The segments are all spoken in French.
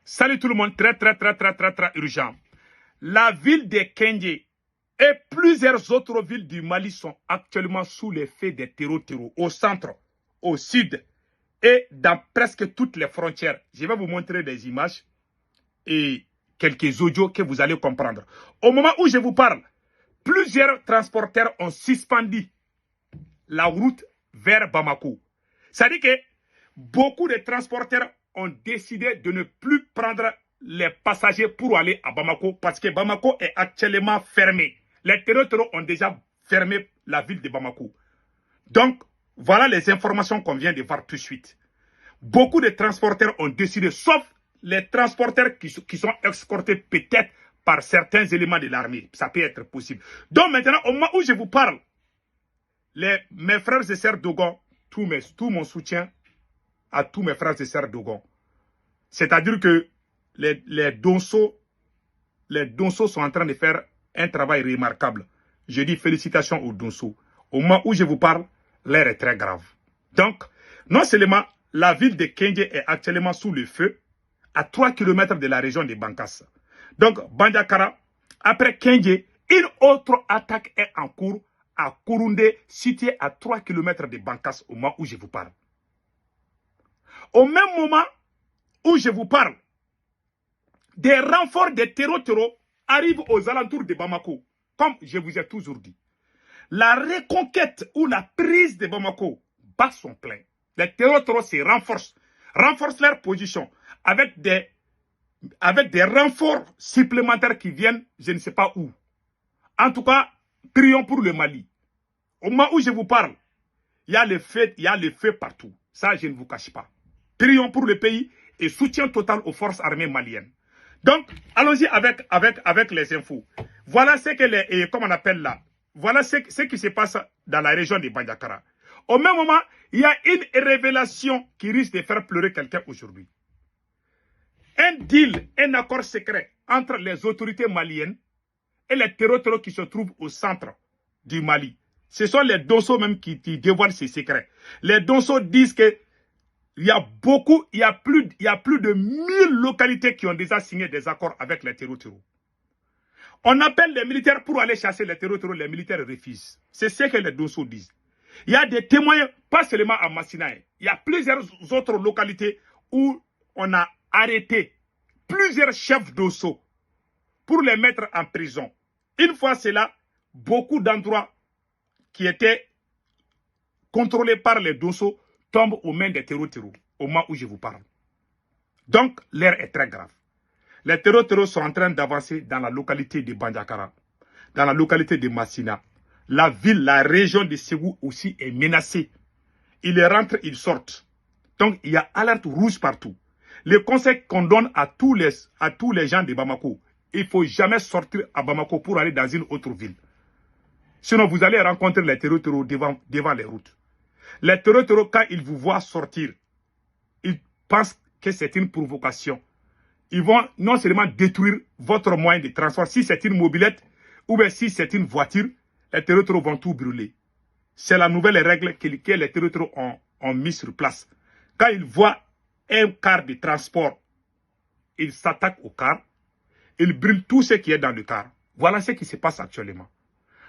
Salut tout le monde, très urgent. La ville de Kendé et plusieurs autres villes du Mali sont actuellement sous l'effet des terreaux au centre, au sud et dans presque toutes les frontières. Je vais vous montrer des images et quelques audios que vous allez comprendre. Au moment où je vous parle, plusieurs transporteurs ont suspendu la route vers Bamako. C'est-à-dire que beaucoup de transporteurs ont décidé de ne plus prendre les passagers pour aller à Bamako parce que Bamako est actuellement fermé. Les terreaux ont déjà fermé la ville de Bamako. Donc, voilà les informations qu'on vient de voir tout de suite. Beaucoup de transporteurs ont décidé, sauf les transporteurs qui sont escortés peut-être par certains éléments de l'armée. Ça peut être possible. Donc maintenant, au moment où je vous parle, mes frères et sœurs Dogon, tout mon soutien à tous mes frères et sœurs Dogon. C'est-à-dire que les Donso sont en train de faire un travail remarquable. Je dis félicitations aux Donso. Au moment où je vous parle, l'air est très grave. Donc, non seulement la ville de Kendé est actuellement sous le feu, à 3 km de la région de Bankas. Donc, Bandiakara, après Kendé, une autre attaque est en cours à Kouroundé, situé à 3 km de Bankas au moment où je vous parle. Au même moment où je vous parle, des renforts de terreaux arrivent aux alentours de Bamako, comme je vous ai toujours dit. La reconquête ou la prise de Bamako bat son plein. Les terreaux se renforcent leur position avec des renforts supplémentaires qui viennent, je ne sais pas où. En tout cas, prions pour le Mali. Au moment où je vous parle, il y a le feu partout. Ça, je ne vous cache pas. Prions pour le pays et soutien total aux forces armées maliennes. Donc, allons-y avec les infos. Voilà ce que comment on appelle là. Voilà ce qui se passe dans la région de Bandiakara. Au même moment, il y a une révélation qui risque de faire pleurer quelqu'un aujourd'hui. Un deal, un accord secret entre les autorités maliennes et les terreaux qui se trouvent au centre du Mali. Ce sont les Donso même qui dévoilent ces secrets. Les Donso disent que il y a plus de 1000 localités qui ont déjà signé des accords avec les terreaux. On appelle les militaires pour aller chasser les terreaux, les militaires refusent. C'est ce que les Donso disent. Il y a des témoins, pas seulement à Massinaï. Il y a plusieurs autres localités où on a arrêté plusieurs chefs Donso pour les mettre en prison. Une fois cela, beaucoup d'endroits qui étaient contrôlés par les Donso tombent aux mains des terreaux au moment où je vous parle. Donc, l'air est très grave. Les terreaux sont en train d'avancer dans la localité de Bandiakara, dans la localité de Massina. La ville, la région de Ségou aussi est menacée. Ils rentrent, ils sortent. Donc, il y a alerte rouge partout. Le conseil qu'on donne à tous les gens de Bamako, il ne faut jamais sortir à Bamako pour aller dans une autre ville. Sinon, vous allez rencontrer les terreaux devant les routes. Les terreaux, quand ils vous voient sortir, ils pensent que c'est une provocation. Ils vont non seulement détruire votre moyen de transport, si c'est une mobilette ou bien si c'est une voiture, les terreaux vont tout brûler. C'est la nouvelle règle que les terreaux ont mis sur place. Quand ils voient un car de transport, ils s'attaquent au car, ils brûlent tout ce qui est dans le car. Voilà ce qui se passe actuellement.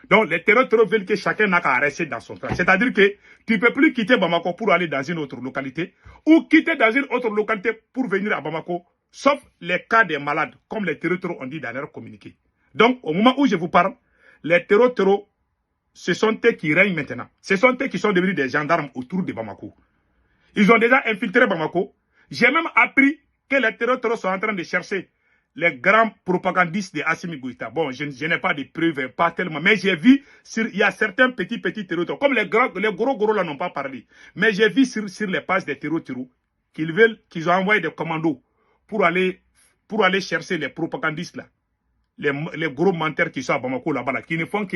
Donc, les terreaux veulent que chacun n'a qu'à rester dans son train. C'est-à-dire que tu ne peux plus quitter Bamako pour aller dans une autre localité ou quitter dans une autre localité pour venir à Bamako, sauf les cas des malades, comme les terreaux ont dit dans leur communiqué. Donc, au moment où je vous parle, les terreaux, ce sont eux qui règnent maintenant. Ce sont eux qui sont devenus des gendarmes autour de Bamako. Ils ont déjà infiltré Bamako. J'ai même appris que les terreaux sont en train de chercher les grands propagandistes de Assimi Goïta. Bon, je n'ai pas de preuves, pas tellement. Mais j'ai vu, il y a certains petits terreaux, comme les gros là n'ont pas parlé. Mais j'ai vu sur les pages des terreaux qu'ils ont envoyé des commandos pour aller chercher les propagandistes là. Les gros menteurs qui sont à Bamako là-bas, qui ne font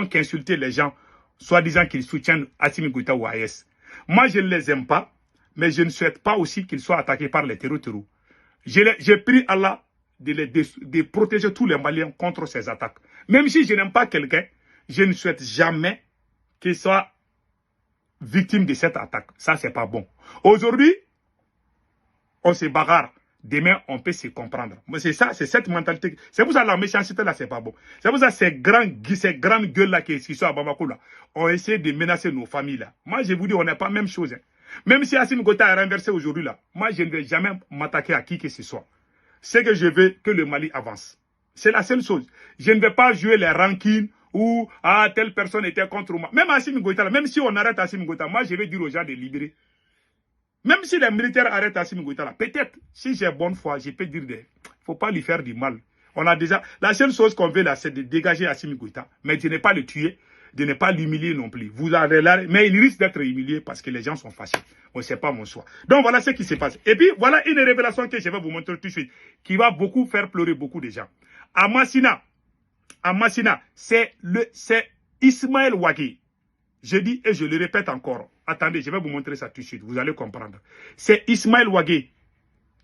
qu'insulter les gens, soi-disant qu'ils soutiennent Assimi Goïta ou AES. Moi, je ne les aime pas, mais je ne souhaite pas aussi qu'ils soient attaqués par les terreaux. J'ai pris Allah de protéger tous les Maliens contre ces attaques. Même si je n'aime pas quelqu'un, je ne souhaite jamais qu'il soit victime de cette attaque. Ça, c'est pas bon. Aujourd'hui, on se bagarre. demain, on peut se comprendre. C'est ça, c'est cette mentalité. C'est pour ça que la méchanceté là, c'est pas bon. C'est pour ça que ces grandes gueules là qui sont à Bamako là, ont essayé de menacer nos familles là. Moi, je vous dis, on n'est pas la même chose. Hein. Même si Assimi Goïta est renversé aujourd'hui là, moi, je ne vais jamais m'attaquer à qui que ce soit. C'est que je veux que le Mali avance. C'est la seule chose. Je ne vais pas jouer les rankines ou telle personne était contre moi. Même Assimi Goïta là, même si on arrête Assimi Goïta, moi, je vais dire aux gens de libérer. Même si les militaires arrêtent Assimi Goïta là, peut-être, si j'ai bonne foi, je peux dire, il ne faut pas lui faire du mal. On a déjà, la seule chose qu'on veut là, c'est de dégager Assimi Goïta, mais de ne pas le tuer, de ne pas l'humilier non plus. Vous avez là, mais il risque d'être humilié parce que les gens sont fâchés. Bon, c'est pas mon choix. Donc voilà ce qui se passe. Et puis, voilà une révélation que je vais vous montrer tout de suite, qui va beaucoup faire pleurer beaucoup de gens. À Massina, c'est Ismaël Ouagui. Je dis et je le répète encore. Attendez, je vais vous montrer ça tout de suite. Vous allez comprendre. C'est Ismaël Ouagui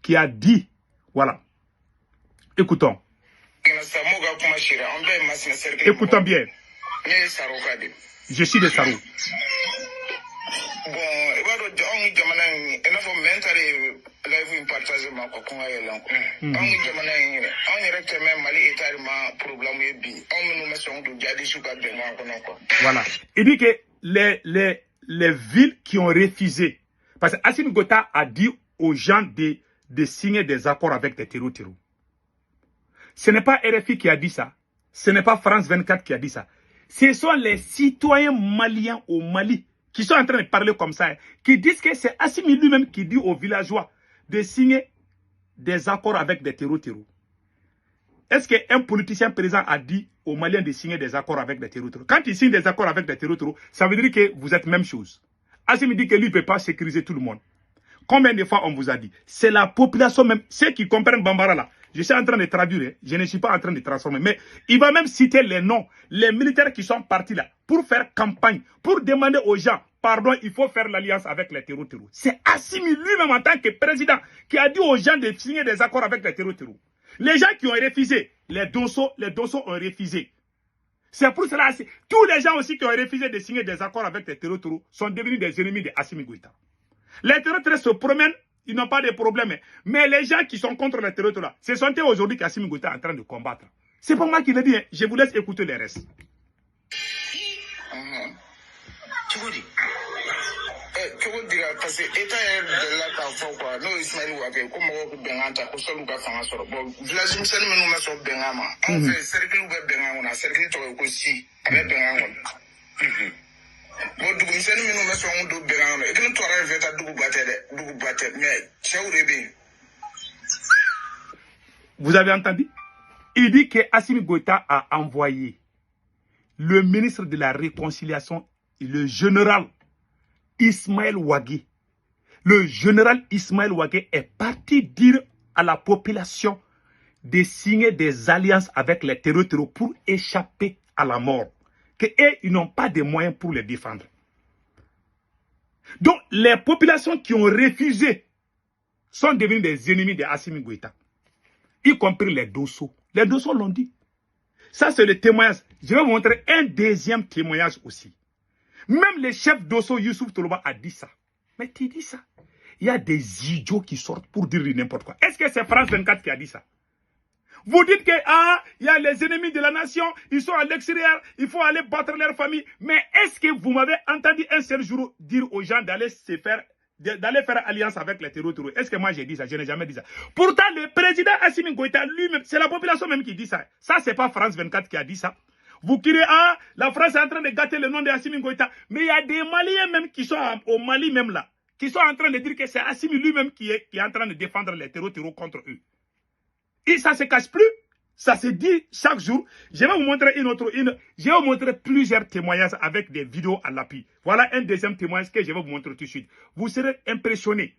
qui a dit, voilà. Écoutons. Écoutons bien. Je suis de Sarou. Voilà. Il dit que les villes qui ont refusé, parce que Assimi Goïta a dit aux gens de signer des accords avec des terreaux. Ce n'est pas RFI qui a dit ça. Ce n'est pas France 24 qui a dit ça. Ce sont les citoyens maliens au Mali qui sont en train de parler comme ça, qui disent que c'est Assimi lui-même qui dit aux villageois de signer des accords avec des terreaux. Est-ce qu'un politicien présent a dit aux Maliens de signer des accords avec des terreaux? Quand il signe des accords avec des terreaux, ça veut dire que vous êtes même chose. Assimi dit que lui ne peut pas sécuriser tout le monde. Combien de fois on vous a dit? C'est la population même, ceux qui comprennent Bambara là. Je suis en train de traduire, je ne suis pas en train de transformer. Mais il va même citer les noms, les militaires qui sont partis là, pour faire campagne, pour demander aux gens, pardon, il faut faire l'alliance avec les terreaux. C'est Assimi lui-même en tant que président qui a dit aux gens de signer des accords avec les terreaux. Les gens qui ont refusé, les Dosso ont refusé. C'est pour cela que tous les gens aussi qui ont refusé de signer des accords avec les terreaux sont devenus des ennemis de Assimi Goïta. Les terreaux se promènent, ils n'ont pas de problème. Mais les gens qui sont contre les terreaux, ce sont eux aujourd'hui qu'Assimi Goïta est en train de combattre. C'est pas moi qui le dis, hein. Je vous laisse écouter les restes. Tu vous dis parce que l'État est de là quand faut quoi. Nous Ismaël Ouagui, comme on peut bien entendre, qu'on soit le gars sur bon village musulman nous met sur Bengama. On fait cercle ou Bengama, on a cercle toi aussi avec Bengama. Bon, du coup, musulman nous met sur un dos Bengama. Et quand tu arrives à double battre, mais c'est où les Vous avez entendu? Il dit que Assimi Goïta a envoyé le ministre de la Réconciliation, le général Ismaël Ouagui. Le général Ismaël Ouagui est parti dire à la population de signer des alliances avec les terreaux pour échapper à la mort. Qu'ils n'ont pas de moyens pour les défendre. Donc, les populations qui ont refusé sont devenues des ennemis de Assimi Goïta. Y compris les Dosso. Les Dosso l'ont dit. Ça, c'est le témoignage. Je vais vous montrer un deuxième témoignage aussi. Même le chef Dosso, Youssouf Toloba, a dit ça. Mais tu dis ça. Il y a des idiots qui sortent pour dire n'importe quoi. Est-ce que c'est France 24 qui a dit ça? Vous dites que, il y a les ennemis de la nation, ils sont à l'extérieur, il faut aller battre leur famille. Mais est-ce que vous m'avez entendu un seul jour dire aux gens d'aller faire alliance avec les terreaux? Est-ce que moi j'ai dit ça? Je n'ai jamais dit ça. Pourtant, le président Assimi Goïta lui-même, c'est la population même qui dit ça. Ça, c'est pas France 24 qui a dit ça. Vous criez, la France est en train de gâter le nom de Assimi Goïta. Mais il y a des Maliens même qui sont au Mali même là, qui sont en train de dire que c'est Assimi lui-même qui est en train de défendre les terreaux contre eux. Et ça ne se cache plus. Ça se dit chaque jour. Je vais vous montrer je vais vous montrer plusieurs témoignages avec des vidéos à l'appui. Voilà un deuxième témoignage que je vais vous montrer tout de suite. Vous serez impressionnés.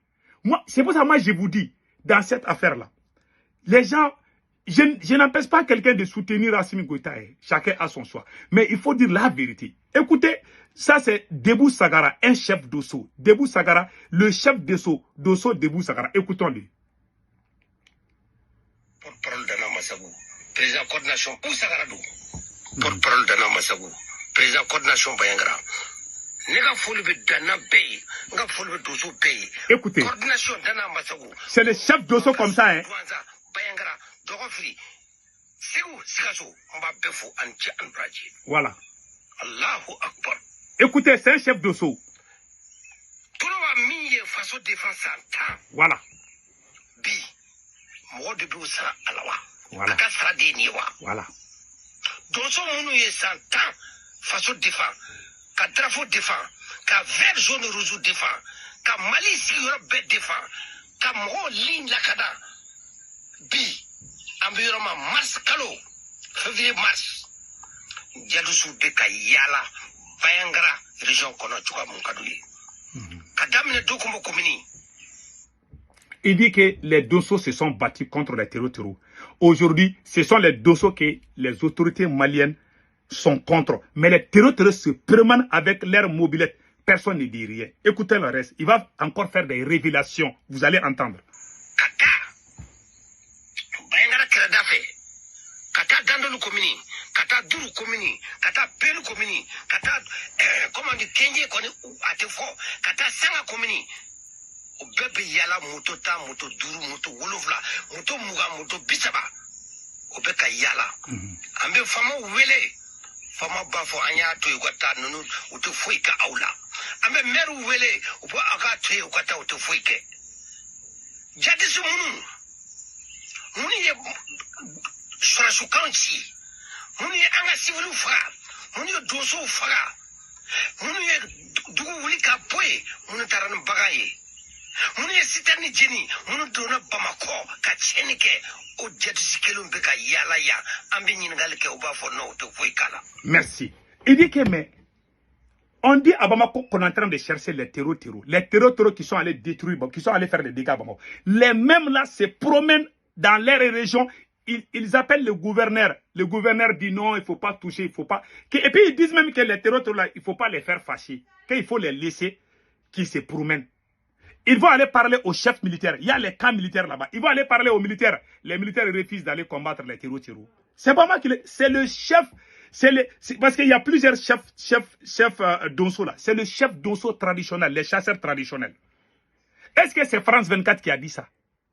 C'est pour ça que moi je vous dis, dans cette affaire-là, les gens, je n'empêche pas quelqu'un de soutenir Assimi Goïta. Chacun a son choix. Mais il faut dire la vérité. Écoutez, ça c'est Debou Sagara, un chef d'Osso. Debou Sagara, le chef d'Osso Debou Sagara. Écoutons-le. Porte-parole d'Anna Massagou, président coordination ou Sagaradou. Porte-parole d'Anna Massagou, président coordination Bayangara. Écoutez, c'est le chef d'Osso comme ça, hein. Voilà. Écoutez, c'est un chef d'Osso. Voilà. Voilà. Voilà. Dosso munu ye santan faso défend, ka drapeau défend, ka vert jaune rouge défend, ka Mali siguro be défend, ka mo ligne la kada bi environnement mars kalo février mars jadusu de ka yala bayangara région kono tuka mun kaduli ka damne dokumbo komini. Il dit que les Dosso se sont battus contre les terreaux. Aujourd'hui, ce sont les Dosso que les autorités maliennes sont contre. Mais les terreaux se promènent avec leur mobilette. Personne ne dit rien. Écoutez le reste. Il va encore faire des révélations. Vous allez entendre. Kata, bayangara keradafe, kata dandolu komini, kata duru komini, kata pelu komini, kata comment dire kenye koni atefo, kata sanga komini. O bebe yala moto ta moto duru moto wolofla moto muga moto bisaba o beka yala ambe fama wele fama bafo anya to yukata nunu uto fuika aula ambe meru wele upo aka to yukata uto fuike jadi sumunu muni ye shurashu kanchi muni ye anga sivilu faga muni ye doso faga muni ye dugu wuli ka boye muni taran bagaye. Muni sitani jeni munu dona bamako ka chenike o jadisikelo mbeka yala ya ambi nyingal ke oba fo no to foikala. Merci. Il dit que mais on dit à Bamako qu'on est en train de chercher les terreaux. Les terreaux qui sont allés détruire, qui sont allés faire des dégâts à Bamako. Les mêmes là se promènent dans leur région. Ils appellent le gouverneur. Le gouverneur dit non, il ne faut pas toucher, il ne faut pas. Et puis ils disent même que les terreaux là, il ne faut pas les faire fâcher. Qu'il faut les laisser qui se promènent. Ils vont aller parler aux chefs militaires. Il y a les camps militaires là-bas. Ils vont aller parler aux militaires. Les militaires refusent d'aller combattre les terreaux. C'est pas moi qui c'est le chef. Parce qu'il y a plusieurs chefs d'Onso là. C'est le chef d'Onso traditionnel, les chasseurs traditionnels. Est-ce que c'est France 24 qui a dit ça?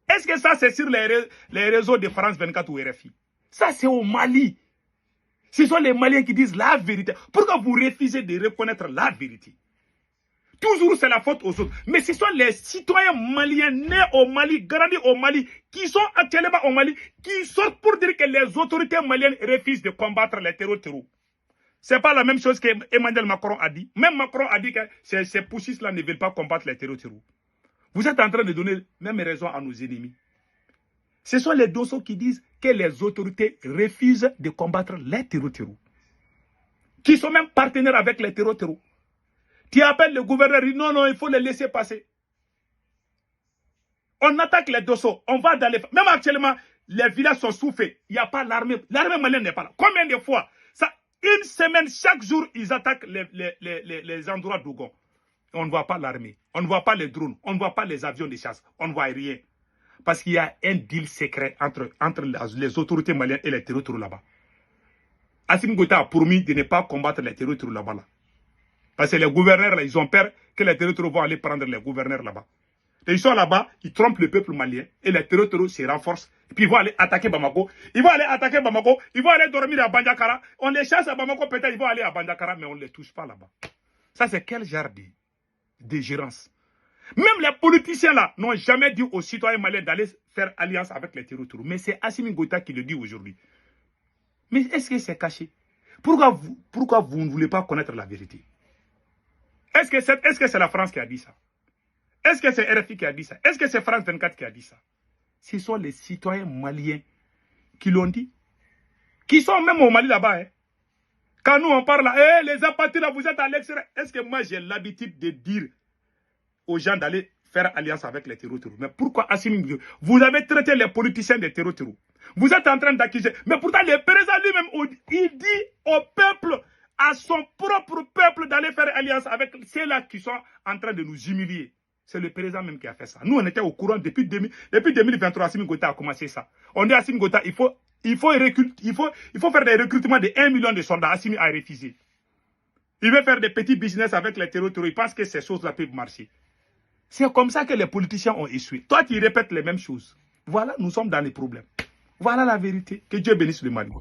Est-ce que ça c'est sur les réseaux de France 24 ou RFI? Ça c'est au Mali. Ce sont les Maliens qui disent la vérité. Pourquoi vous refusez de reconnaître la vérité? Toujours c'est la faute aux autres. Mais ce sont les citoyens maliens nés au Mali, grandis au Mali, qui sont actuellement au Mali, qui sortent pour dire que les autorités maliennes refusent de combattre les terreaux. Ce n'est pas la même chose que Emmanuel Macron a dit. Même Macron a dit que ces poussistes-là ne veulent pas combattre les terreaux. Vous êtes en train de donner même raison à nos ennemis. Ce sont les Dosso qui disent que les autorités refusent de combattre les terreaux. Qui sont même partenaires avec les terreaux. Tu appelles le gouverneur, il dit non, il faut les laisser passer. On attaque les Dosso, on va dans les... Même actuellement, les villages sont sous-faits. Il n'y a pas l'armée. L'armée malienne n'est pas là. Combien de fois? Ça, une semaine, chaque jour, ils attaquent les endroits d'Ougon. On ne voit pas l'armée. On ne voit pas les drones. On ne voit pas les avions de chasse. On ne voit rien. Parce qu'il y a un deal secret entre les autorités maliennes et les terreaux là-bas. Assimi Goïta a promis de ne pas combattre les terreaux là-bas. Parce que les gouverneurs, là, ils ont peur que les terreaux vont aller prendre les gouverneurs là-bas. Ils sont là-bas, ils trompent le peuple malien et les terreaux se renforcent. Et puis ils vont aller attaquer Bamako. Ils vont aller attaquer Bamako. Ils vont aller dormir à Bandiakara. On les chasse à Bamako, peut-être ils vont aller à Bandiakara, mais on ne les touche pas là-bas. Ça, c'est quel genre de gérance? Même les politiciens là n'ont jamais dit aux citoyens maliens d'aller faire alliance avec les terreaux. Mais c'est Assimi Goïta qui le dit aujourd'hui. Mais est-ce que c'est caché? Pourquoi vous ne voulez pas connaître la vérité? Est-ce que c'est la France qui a dit ça? Est-ce que c'est RFI qui a dit ça? Est-ce que c'est France 24 qui a dit ça? Ce sont les citoyens maliens qui l'ont dit. Qui sont même au Mali là-bas. Hein? Quand nous on parle là, les apatrides là, vous êtes à l'extérieur. Est-ce que moi j'ai l'habitude de dire aux gens d'aller faire alliance avec les terreaux? Mais pourquoi Assimi? Vous avez traité les politiciens des terreaux. Vous êtes en train d'accuser. Mais pourtant le président lui-même, il dit au peuple, à son propre peuple, d'aller faire alliance avec ceux-là qui sont en train de nous humilier. C'est le président même qui a fait ça. Nous, on était au courant depuis 2023. Assimi Goïta a commencé ça. On dit à Assimi Goïta, il faut faire des recrutements de 1 million de soldats. Assimi a refusé. Il veut faire des petits business avec les terreaux. Il pense que ces choses-là peuvent marcher. C'est comme ça que les politiciens ont échoué. Toi, tu répètes les mêmes choses. Voilà, nous sommes dans les problèmes. Voilà la vérité. Que Dieu bénisse le Mali.